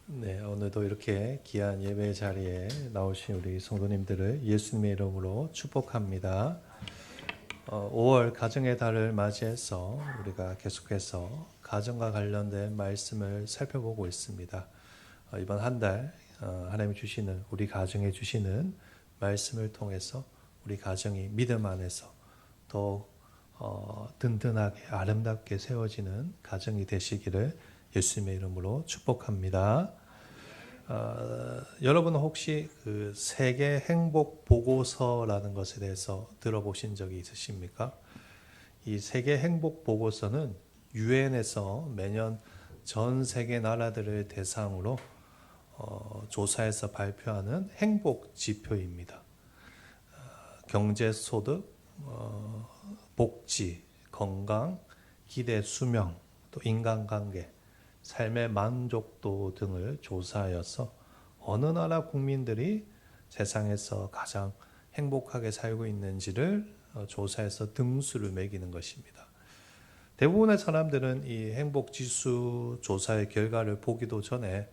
네, 오늘도 이렇게 귀한 예배 자리에 나오신 우리 성도님들을 예수님의 이름으로 축복합니다. 5월 가정의 달을 맞이해서 우리가 계속해서 가정과 관련된 말씀을 살펴보고 있습니다. 이번 한 달 하나님이 주시는 우리 가정에 주시는 말씀을 통해서 우리 가정이 믿음 안에서 더욱 든든하게 아름답게 세워지는 가정이 되시기를 예수님의 이름으로 축복합니다. 여러분은 혹시 그 세계 행복 보고서라는 것에 대해서 들어보신 적이 있으십니까? 이 세계 행복 보고서는 유엔에서 매년 전 세계 나라들을 대상으로 조사해서 발표하는 행복 지표입니다. 경제, 소득, 복지, 건강, 기대 수명, 또 인간관계, 삶의 만족도 등을 조사하여서 어느 나라 국민들이 세상에서 가장 행복하게 살고 있는지를 조사해서 등수를 매기는 것입니다. 대부분의 사람들은 이 행복지수 조사의 결과를 보기도 전에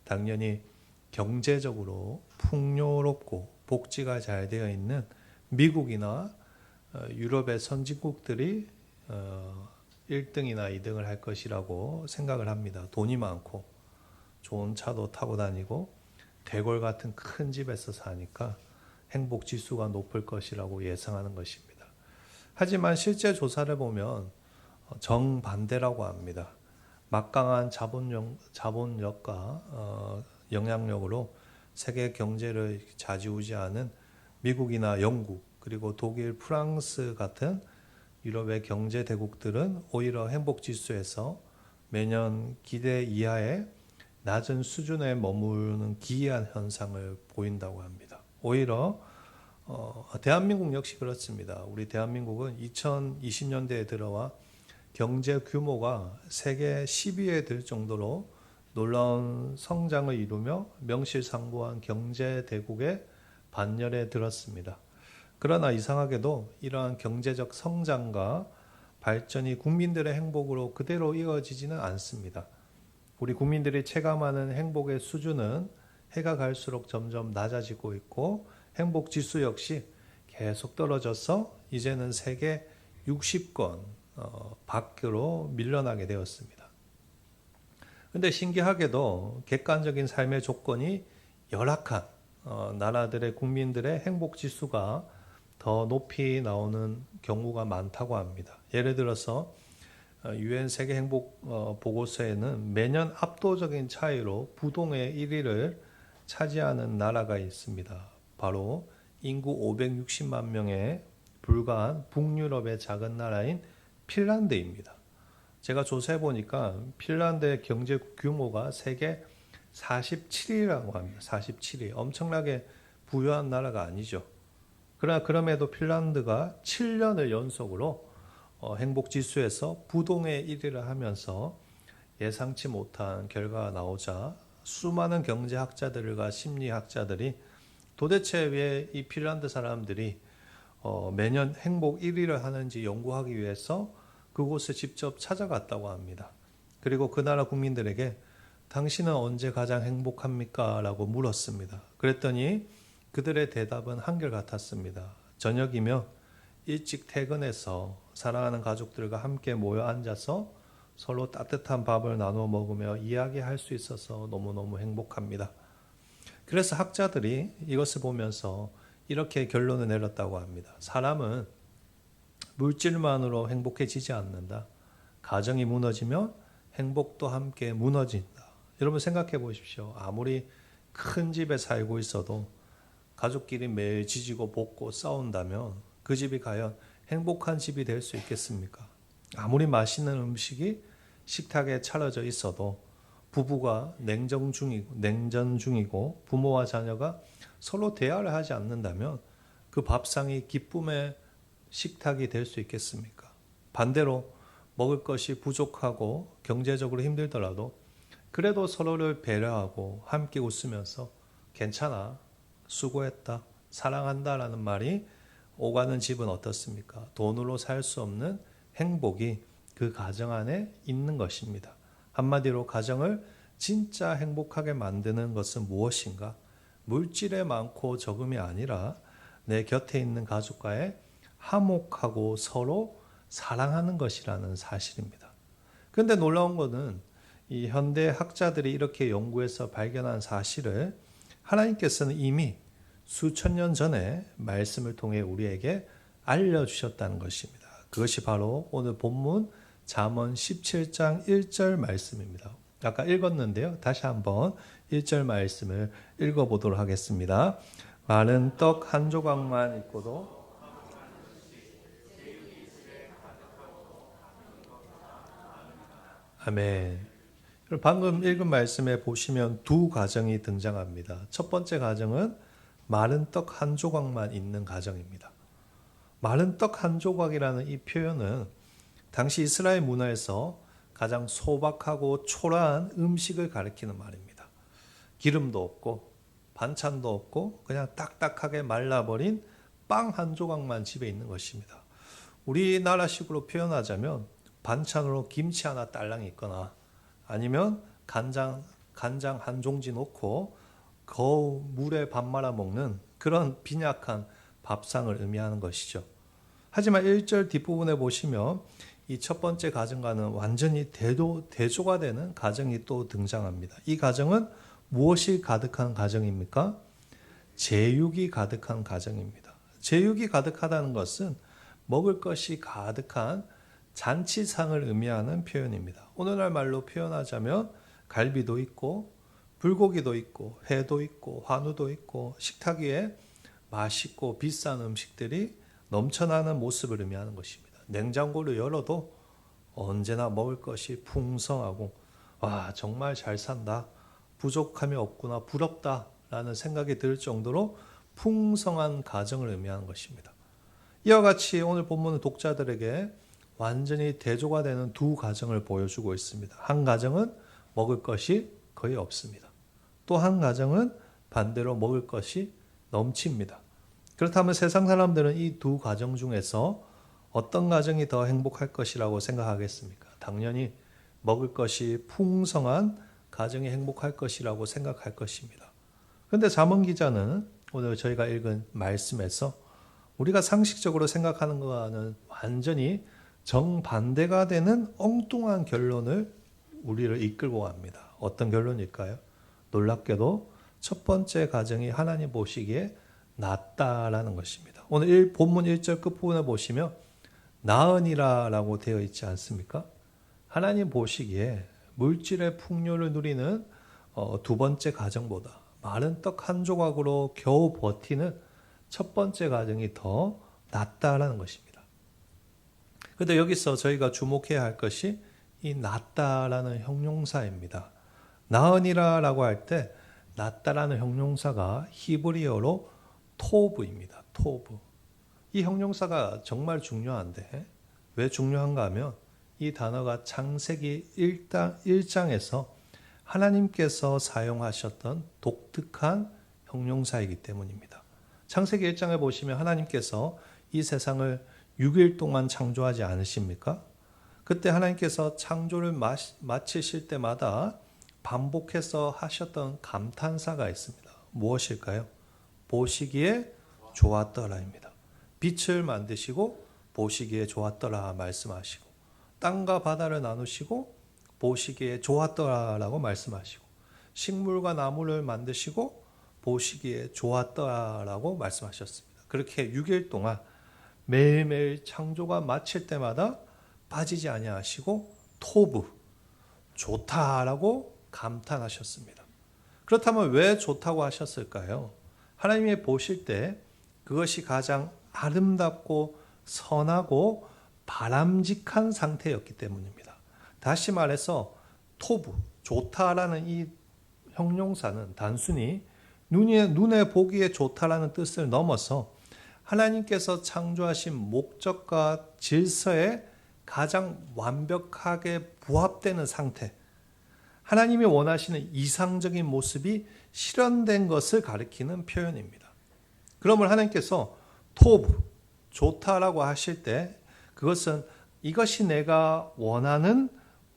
당연히 경제적으로 풍요롭고 복지가 잘 되어 있는 미국이나 유럽의 선진국들이 1등이나 2등을 할 것이라고 생각을 합니다. 돈이 많고 좋은 차도 타고 다니고 대궐 같은 큰 집에서 사니까 행복지수가 높을 것이라고 예상하는 것입니다. 하지만 실제 조사를 보면 정반대라고 합니다. 막강한 자본력과 영향력으로 세계 경제를 좌지우지하는 미국이나 영국 그리고 독일, 프랑스 같은 유럽의 경제 대국들은 오히려 행복지수에서 매년 기대 이하의 낮은 수준에 머무르는 기이한 현상을 보인다고 합니다. 오히려 대한민국 역시 그렇습니다. 우리 대한민국은 2020년대에 들어와 경제 규모가 세계 10위에 들 정도로 놀라운 성장을 이루며 명실상부한 경제 대국의 반열에 들었습니다. 그러나 이상하게도 이러한 경제적 성장과 발전이 국민들의 행복으로 그대로 이어지지는 않습니다. 우리 국민들이 체감하는 행복의 수준은 해가 갈수록 점점 낮아지고 있고 행복 지수 역시 계속 떨어져서 이제는 세계 60권 밖으로 밀려나게 되었습니다. 그런데 신기하게도 객관적인 삶의 조건이 열악한 나라들의 국민들의 행복 지수가 더 높이 나오는 경우가 많다고 합니다. 예를 들어서 유엔 세계 행복 보고서에는 매년 압도적인 차이로 부동의 1위를 차지하는 나라가 있습니다. 바로 인구 560만 명에 불과한 북유럽의 작은 나라인 핀란드입니다. 제가 조사해 보니까 핀란드의 경제 규모가 세계 47위라고 합니다. 47위. 엄청나게 부유한 나라가 아니죠. 그러나 그럼에도 핀란드가 7년을 연속으로 행복지수에서 부동의 1위를 하면서 예상치 못한 결과가 나오자 수많은 경제학자들과 심리학자들이 도대체 왜 이 핀란드 사람들이 매년 행복 1위를 하는지 연구하기 위해서 그곳에 직접 찾아갔다고 합니다. 그리고 그 나라 국민들에게 당신은 언제 가장 행복합니까? 라고 물었습니다. 그랬더니 그들의 대답은 한결같았습니다. 저녁이면 일찍 퇴근해서 사랑하는 가족들과 함께 모여 앉아서 서로 따뜻한 밥을 나눠 먹으며 이야기할 수 있어서 너무너무 행복합니다. 그래서 학자들이 이것을 보면서 이렇게 결론을 내렸다고 합니다. 사람은 물질만으로 행복해지지 않는다. 가정이 무너지면 행복도 함께 무너진다. 여러분 생각해 보십시오. 아무리 큰 집에 살고 있어도 가족끼리 매일 지지고 볶고 싸운다면 그 집이 과연 행복한 집이 될 수 있겠습니까? 아무리 맛있는 음식이 식탁에 차려져 있어도 부부가 냉전 중이고 부모와 자녀가 서로 대화를 하지 않는다면 그 밥상이 기쁨의 식탁이 될 수 있겠습니까? 반대로 먹을 것이 부족하고 경제적으로 힘들더라도 그래도 서로를 배려하고 함께 웃으면서 괜찮아, 수고했다, 사랑한다라는 말이 오가는 집은 어떻습니까? 돈으로 살 수 없는 행복이 그 가정 안에 있는 것입니다. 한마디로 가정을 진짜 행복하게 만드는 것은 무엇인가? 물질에 많고 적음이 아니라 내 곁에 있는 가족과의 화목하고 서로 사랑하는 것이라는 사실입니다. 그런데 놀라운 것은 이 현대 학자들이 이렇게 연구해서 발견한 사실을 하나님께서는 이미 수천 년 전에 말씀을 통해 우리에게 알려주셨다는 것입니다. 그것이 바로 오늘 본문 잠언 17장 1절 말씀입니다. 아까 읽었는데요. 다시 한번 1절 말씀을 읽어보도록 하겠습니다. 마른 떡 한 조각만 있고도 아멘. 방금 읽은 말씀에 보시면 두 가정이 등장합니다. 첫 번째 가정은 마른 떡 한 조각만 있는 가정입니다. 마른 떡 한 조각이라는 이 표현은 당시 이스라엘 문화에서 가장 소박하고 초라한 음식을 가리키는 말입니다. 기름도 없고 반찬도 없고 그냥 딱딱하게 말라버린 빵 한 조각만 집에 있는 것입니다. 우리나라식으로 표현하자면 반찬으로 김치 하나 딸랑 있거나 아니면 간장 한 종지 넣고 거우 물에 밥 말아 먹는 그런 빈약한 밥상을 의미하는 것이죠. 하지만 1절 뒷부분에 보시면 이 첫 번째 가정과는 완전히 대조가 되는 가정이 또 등장합니다. 이 가정은 무엇이 가득한 가정입니까? 제육이 가득한 가정입니다. 제육이 가득하다는 것은 먹을 것이 가득한 잔치상을 의미하는 표현입니다. 오늘날 말로 표현하자면 갈비도 있고 불고기도 있고 회도 있고 한우도 있고 식탁 위에 맛있고 비싼 음식들이 넘쳐나는 모습을 의미하는 것입니다. 냉장고를 열어도 언제나 먹을 것이 풍성하고 와 정말 잘 산다. 부족함이 없구나 부럽다라는 생각이 들 정도로 풍성한 가정을 의미하는 것입니다. 이와 같이 오늘 본문은 독자들에게 완전히 대조가 되는 두 가정을 보여주고 있습니다. 한 가정은 먹을 것이 거의 없습니다. 또 한 가정은 반대로 먹을 것이 넘칩니다. 그렇다면 세상 사람들은 이 두 가정 중에서 어떤 가정이 더 행복할 것이라고 생각하겠습니까? 당연히 먹을 것이 풍성한 가정이 행복할 것이라고 생각할 것입니다. 그런데 잠언 기자는 오늘 저희가 읽은 말씀에서 우리가 상식적으로 생각하는 것과는 완전히 정반대가 되는 엉뚱한 결론을 우리를 이끌고 갑니다. 어떤 결론일까요? 놀랍게도 첫 번째 가정이 하나님 보시기에 낫다라는 것입니다. 오늘 본문 1절 끝부분에 보시면 나으니라 라고 되어 있지 않습니까? 하나님 보시기에 물질의 풍요를 누리는 두 번째 가정보다 마른 떡 한 조각으로 겨우 버티는 첫 번째 가정이 더 낫다라는 것입니다. 그런데 여기서 저희가 주목해야 할 것이 이 낫다라는 형용사입니다. 나으니라라고 할 때 낫다라는 형용사가 히브리어로 토브입니다. 토브. 이 형용사가 정말 중요한데 왜 중요한가 하면 이 단어가 창세기 1장에서 하나님께서 사용하셨던 독특한 형용사이기 때문입니다. 창세기 1장에 보시면 하나님께서 이 세상을 6일 동안 창조하지 않으십니까? 그때 하나님께서 창조를 마치실 때마다 반복해서 하셨던 감탄사가 있습니다. 무엇일까요? 보시기에 좋았더라입니다. 빛을 만드시고 보시기에 좋았더라 말씀하시고 땅과 바다를 나누시고 보시기에 좋았더라라고 말씀하시고 식물과 나무를 만드시고 보시기에 좋았더라라고 말씀하셨습니다. 그렇게 6일 동안 매일매일 창조가 마칠 때마다 빠지지 아니하시고 토브 좋다라고 감탄하셨습니다. 그렇다면 왜 좋다고 하셨을까요? 하나님이 보실 때 그것이 가장 아름답고 선하고 바람직한 상태였기 때문입니다. 다시 말해서 토브, 좋다라는 이 형용사는 단순히 눈에 보기에 좋다라는 뜻을 넘어서 하나님께서 창조하신 목적과 질서에 가장 완벽하게 부합되는 상태, 하나님이 원하시는 이상적인 모습이 실현된 것을 가리키는 표현입니다. 그러면 하나님께서 토브, 좋다라고 하실 때 그것은 이것이 내가 원하는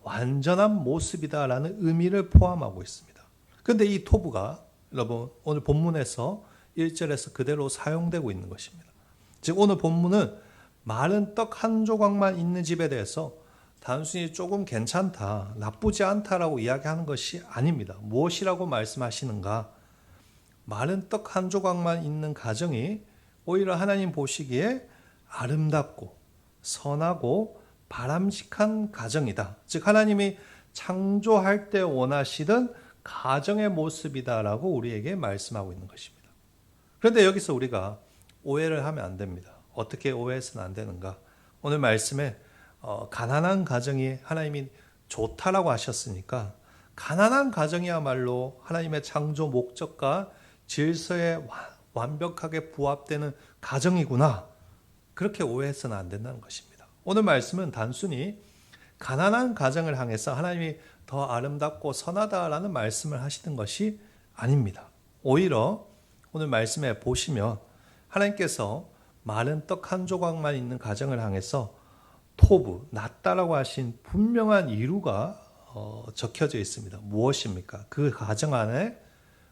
완전한 모습이다라는 의미를 포함하고 있습니다. 그런데 이 토부가 여러분 오늘 본문에서 1절에서 그대로 사용되고 있는 것입니다. 즉 오늘 본문은 마른 떡 한 조각만 있는 집에 대해서 단순히 조금 괜찮다, 나쁘지 않다라고 이야기하는 것이 아닙니다. 무엇이라고 말씀하시는가? 마른 떡 한 조각만 있는 가정이 오히려 하나님 보시기에 아름답고 선하고 바람직한 가정이다. 즉 하나님이 창조할 때 원하시던 가정의 모습이다라고 우리에게 말씀하고 있는 것입니다. 그런데 여기서 우리가 오해를 하면 안 됩니다. 어떻게 오해해서는 안 되는가? 오늘 말씀에 가난한 가정이 하나님이 좋다라고 하셨으니까 가난한 가정이야말로 하나님의 창조 목적과 질서에 완벽하게 부합되는 가정이구나. 그렇게 오해해서는 안 된다는 것입니다. 오늘 말씀은 단순히 가난한 가정을 향해서 하나님이 더 아름답고 선하다라는 말씀을 하시는 것이 아닙니다. 오히려 오늘 말씀에 보시면 하나님께서 마른 떡 한 조각만 있는 가정을 향해서 토부, 낫다라고 하신 분명한 이유가 적혀져 있습니다. 무엇입니까? 그 가정 안에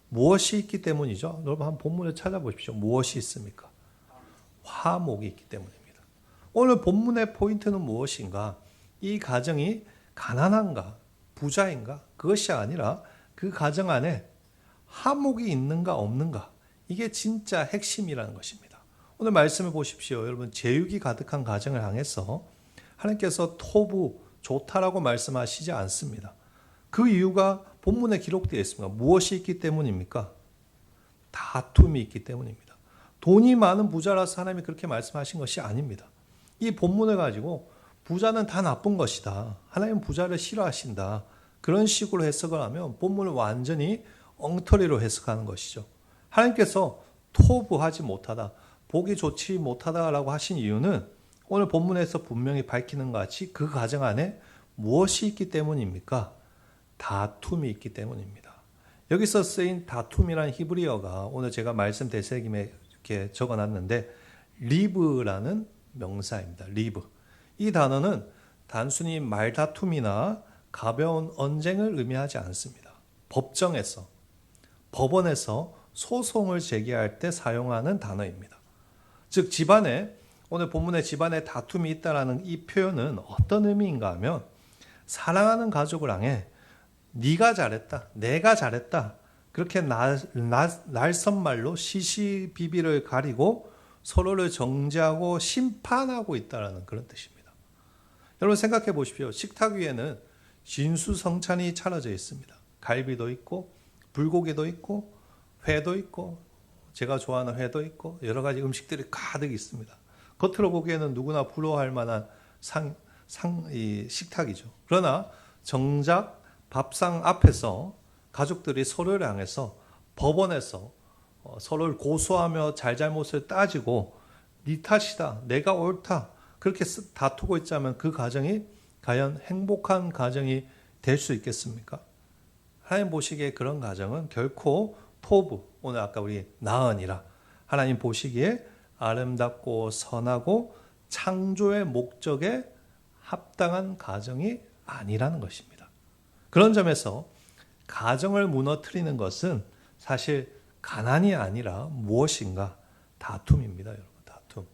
무엇이 있기 때문이죠? 여러분 한번 본문을 찾아보십시오. 무엇이 있습니까? 화목이 있기 때문입니다. 오늘 본문의 포인트는 무엇인가? 이 가정이 가난한가? 부자인가? 그것이 아니라 그 가정 안에 화목이 있는가 없는가? 이게 진짜 핵심이라는 것입니다. 오늘 말씀을 보십시오. 여러분 제육이 가득한 가정을 향해서 하나님께서 토부, 좋다라고 말씀하시지 않습니다. 그 이유가 본문에 기록되어 있습니다. 무엇이 있기 때문입니까? 다툼이 있기 때문입니다. 돈이 많은 부자라서 하나님이 그렇게 말씀하신 것이 아닙니다. 이 본문을 가지고 부자는 다 나쁜 것이다. 하나님은 부자를 싫어하신다. 그런 식으로 해석을 하면 본문을 완전히 엉터리로 해석하는 것이죠. 하나님께서 토부하지 못하다, 보기 좋지 못하다라고 하신 이유는 오늘 본문에서 분명히 밝히는 것 같이 그 가정 안에 무엇이 있기 때문입니까? 다툼이 있기 때문입니다. 여기서 쓰인 다툼이라는 히브리어가 오늘 제가 말씀 대세김에 이렇게 적어놨는데 리브라는 명사입니다. 리브. 이 단어는 단순히 말다툼이나 가벼운 언쟁을 의미하지 않습니다. 법정에서, 법원에서 소송을 제기할 때 사용하는 단어입니다. 즉 집안에 오늘 본문에 집안에 다툼이 있다라는 이 표현은 어떤 의미인가 하면 사랑하는 가족을 향해 네가 잘했다, 내가 잘했다 그렇게 날선말로 시시비비를 가리고 서로를 정죄하고 심판하고 있다라는 그런 뜻입니다. 여러분 생각해 보십시오. 식탁 위에는 진수성찬이 차려져 있습니다. 갈비도 있고 불고기도 있고 회도 있고 제가 좋아하는 회도 있고 여러 가지 음식들이 가득 있습니다. 겉으로 보기에는 누구나 부러워할 만한 식탁이죠. 그러나 정작 밥상 앞에서 가족들이 서로를 향해서 법원에서 서로를 고소하며 잘잘못을 따지고 네 탓이다, 내가 옳다 그렇게 다투고 있자면 그 가정이 과연 행복한 가정이 될 수 있겠습니까? 하나님 보시기에 그런 가정은 결코 토부, 오늘 아까 우리 나은이라 하나님 보시기에 아름답고 선하고 창조의 목적에 합당한 가정이 아니라는 것입니다. 그런 점에서 가정을 무너뜨리는 것은 사실 가난이 아니라 무엇인가? 다툼입니다, 여러분. 다툼.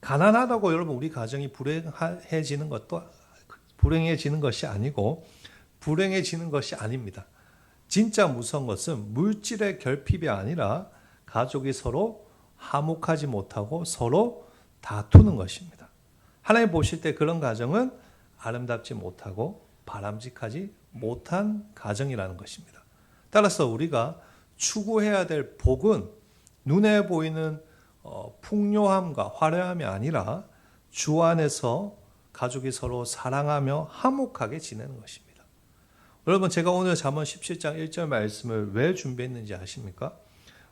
가난하다고 여러분 우리 가정이 불행해지는 것이 아니고 불행해지는 것이 아닙니다. 진짜 무서운 것은 물질의 결핍이 아니라 가족이 서로 화목하지 못하고 서로 다투는 것입니다. 하나님 보실 때 그런 가정은 아름답지 못하고 바람직하지 못한 가정이라는 것입니다. 따라서 우리가 추구해야 될 복은 눈에 보이는 풍요함과 화려함이 아니라 주 안에서 가족이 서로 사랑하며 화목하게 지내는 것입니다. 여러분 제가 오늘 잠언 17장 1절 말씀을 왜 준비했는지 아십니까?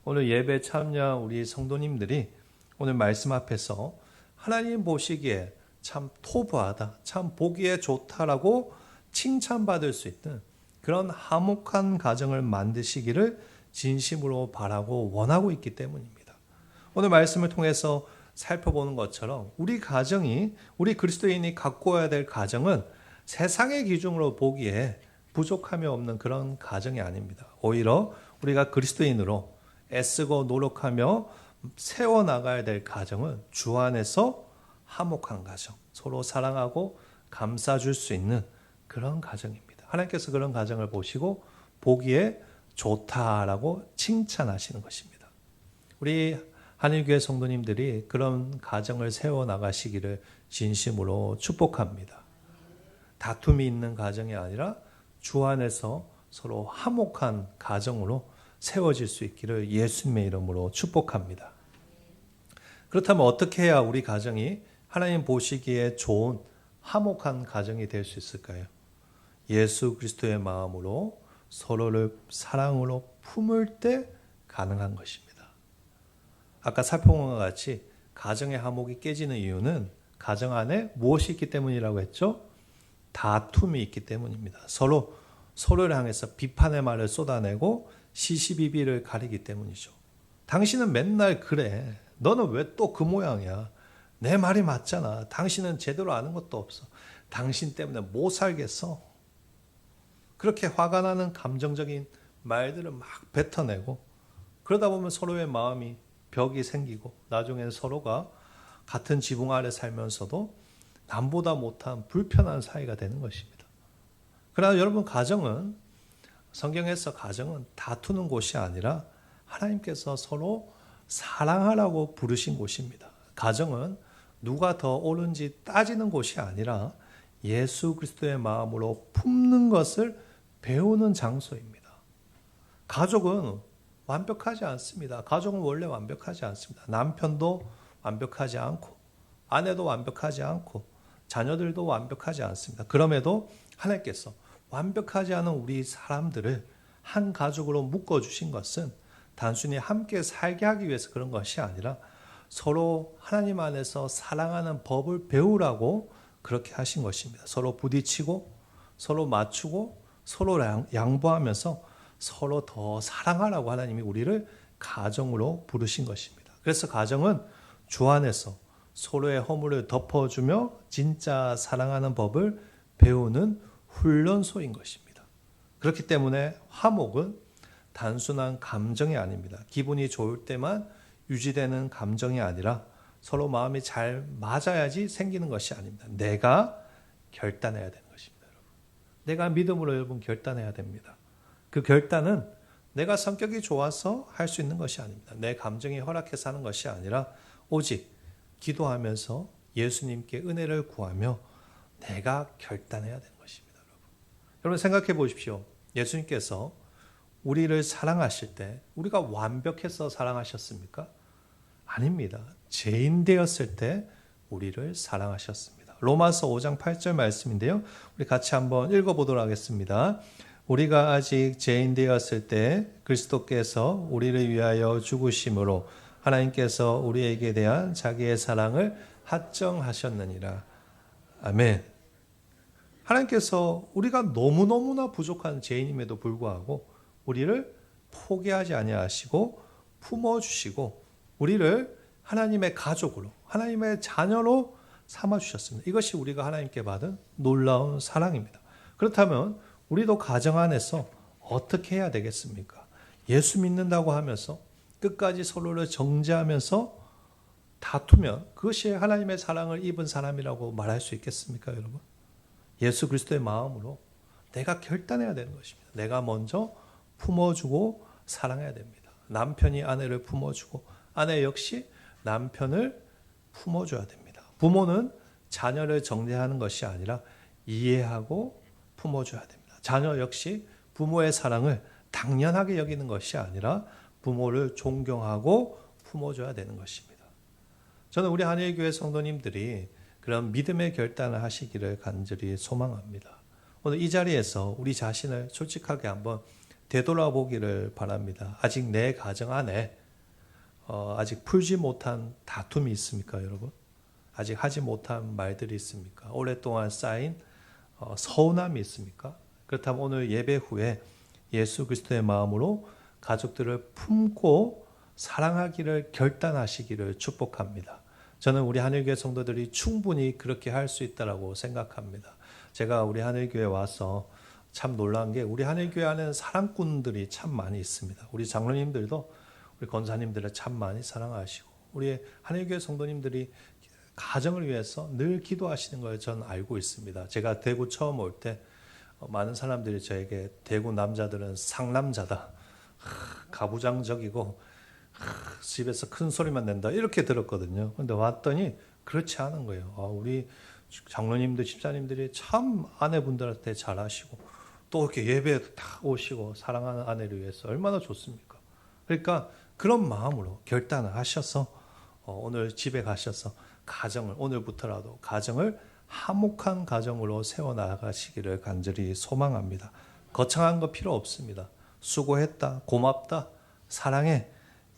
오늘 예배 참여한 우리 성도님들이 오늘 말씀 앞에서 하나님 보시기에 참 토부하다, 참 보기에 좋다라고 칭찬받을 수 있는 그런 화목한 가정을 만드시기를 진심으로 바라고 원하고 있기 때문입니다. 오늘 말씀을 통해서 살펴보는 것처럼 우리 가정이, 우리 그리스도인이 갖고 와야 될 가정은 세상의 기준으로 보기에 부족함이 없는 그런 가정이 아닙니다. 오히려 우리가 그리스도인으로 애쓰고 노력하며 세워나가야 될 가정은 주 안에서 화목한 가정, 서로 사랑하고 감싸줄 수 있는 그런 가정입니다. 하나님께서 그런 가정을 보시고 보기에 좋다라고 칭찬하시는 것입니다. 우리 한일교회 성도님들이 그런 가정을 세워나가시기를 진심으로 축복합니다. 다툼이 있는 가정이 아니라 주 안에서 서로 화목한 가정으로 세워질 수 있기를 예수님의 이름으로 축복합니다. 그렇다면 어떻게 해야 우리 가정이 하나님 보시기에 좋은 화목한 가정이 될 수 있을까요? 예수 그리스도의 마음으로 서로를 사랑으로 품을 때 가능한 것입니다. 아까 살펴본 것 같이 가정의 화목이 깨지는 이유는 가정 안에 무엇이 있기 때문이라고 했죠? 다툼이 있기 때문입니다. 서로를 향해서 비판의 말을 쏟아내고 시시비비를 가리기 때문이죠. 당신은 맨날 그래. 너는 왜 또 그 모양이야? 내 말이 맞잖아. 당신은 제대로 아는 것도 없어. 당신 때문에 못 살겠어. 그렇게 화가 나는 감정적인 말들을 막 뱉어내고 그러다 보면 서로의 마음이 벽이 생기고 나중에는 서로가 같은 지붕 아래 살면서도 남보다 못한 불편한 사이가 되는 것입니다. 그러나 여러분 가정은 성경에서 가정은 다투는 곳이 아니라 하나님께서 서로 사랑하라고 부르신 곳입니다. 가정은 누가 더 옳은지 따지는 곳이 아니라 예수 그리스도의 마음으로 품는 것을 배우는 장소입니다. 가족은 완벽하지 않습니다. 가족은 원래 완벽하지 않습니다. 남편도 완벽하지 않고 아내도 완벽하지 않고 자녀들도 완벽하지 않습니다. 그럼에도 하나님께서 완벽하지 않은 우리 사람들을 한 가족으로 묶어주신 것은 단순히 함께 살게 하기 위해서 그런 것이 아니라 서로 하나님 안에서 사랑하는 법을 배우라고 그렇게 하신 것입니다. 서로 부딪히고 서로 맞추고 서로 양보하면서 서로 더 사랑하라고 하나님이 우리를 가정으로 부르신 것입니다. 그래서 가정은 주 안에서 서로의 허물을 덮어주며 진짜 사랑하는 법을 배우는 훈련소인 것입니다. 그렇기 때문에 화목은 단순한 감정이 아닙니다. 기분이 좋을 때만 유지되는 감정이 아니라 서로 마음이 잘 맞아야지 생기는 것이 아닙니다. 내가 결단해야 되는 것입니다. 여러분. 내가 믿음으로 여러분 결단해야 됩니다. 그 결단은 내가 성격이 좋아서 할 수 있는 것이 아닙니다. 내 감정이 허락해서 하는 것이 아니라 오직 기도하면서 예수님께 은혜를 구하며 내가 결단해야 되는 것입니다. 여러분 생각해 보십시오. 예수님께서 우리를 사랑하실 때 우리가 완벽해서 사랑하셨습니까? 아닙니다. 죄인 되었을 때 우리를 사랑하셨습니다. 로마서 5장 8절 말씀인데요. 우리 같이 한번 읽어보도록 하겠습니다. 우리가 아직 죄인 되었을 때 그리스도께서 우리를 위하여 죽으심으로 하나님께서 우리에게 대한 자기의 사랑을 확정하셨느니라. 아멘. 하나님께서 우리가 너무너무나 부족한 죄인임에도 불구하고 우리를 포기하지 아니하시고 품어주시고 우리를 하나님의 가족으로 하나님의 자녀로 삼아주셨습니다. 이것이 우리가 하나님께 받은 놀라운 사랑입니다. 그렇다면 우리도 가정 안에서 어떻게 해야 되겠습니까? 예수 믿는다고 하면서 끝까지 서로를 정죄하면서 다투면 그것이 하나님의 사랑을 입은 사람이라고 말할 수 있겠습니까, 여러분? 예수 그리스도의 마음으로 내가 결단해야 되는 것입니다. 내가 먼저 품어주고 사랑해야 됩니다. 남편이 아내를 품어주고 아내 역시 남편을 품어줘야 됩니다. 부모는 자녀를 정죄하는 것이 아니라 이해하고 품어줘야 됩니다. 자녀 역시 부모의 사랑을 당연하게 여기는 것이 아니라 부모를 존경하고 품어줘야 되는 것입니다. 저는 우리 한일교회 성도님들이 그런 믿음의 결단을 하시기를 간절히 소망합니다. 오늘 이 자리에서 우리 자신을 솔직하게 한번 되돌아보기를 바랍니다. 아직 내 가정 안에 아직 풀지 못한 다툼이 있습니까, 여러분? 아직 하지 못한 말들이 있습니까? 오랫동안 쌓인 서운함이 있습니까? 그렇다면 오늘 예배 후에 예수 그리스도의 마음으로 가족들을 품고 사랑하기를 결단하시기를 축복합니다. 저는 우리 한일교회 성도들이 충분히 그렇게 할 수 있다고 생각합니다. 제가 우리 하늘교회 와서 참 놀란 게 우리 하늘교회 안에는 사랑꾼들이 참 많이 있습니다. 우리 장로님들도 우리 권사님들을 참 많이 사랑하시고 우리 하늘교회 성도님들이 가정을 위해서 늘 기도하시는 걸 저는 알고 있습니다. 제가 대구 처음 올 때 많은 사람들이 저에게 대구 남자들은 상남자다, 가부장적이고 집에서 큰 소리만 낸다 이렇게 들었거든요. 근데 왔더니 그렇지 않은 거예요. 우리 장로님들, 집사님들이 참 아내분들한테 잘하시고 또 이렇게 예배에도 다 오시고 사랑하는 아내를 위해서 얼마나 좋습니까? 그러니까 그런 마음으로 결단을 하셔서 오늘 집에 가셔서 가정을 오늘부터라도 가정을 화목한 가정으로 세워나가시기를 간절히 소망합니다. 거창한 거 필요 없습니다. 수고했다, 고맙다, 사랑해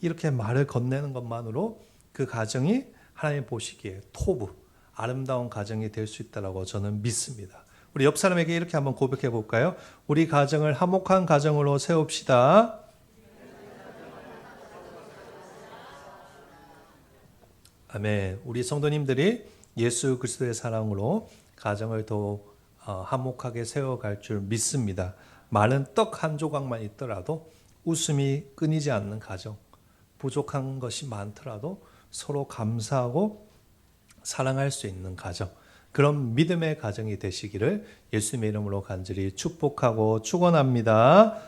이렇게 말을 건네는 것만으로 그 가정이 하나님 보시기에 토부, 아름다운 가정이 될 수 있다고 저는 믿습니다. 우리 옆 사람에게 이렇게 한번 고백해 볼까요? 우리 가정을 화목한 가정으로 세웁시다. 아멘. 우리 성도님들이 예수 그리스도의 사랑으로 가정을 더 화목하게 세워갈 줄 믿습니다. 많은 떡 한 조각만 있더라도 웃음이 끊이지 않는 가정, 부족한 것이 많더라도 서로 감사하고 사랑할 수 있는 가정, 그런 믿음의 가정이 되시기를 예수님의 이름으로 간절히 축복하고 축원합니다.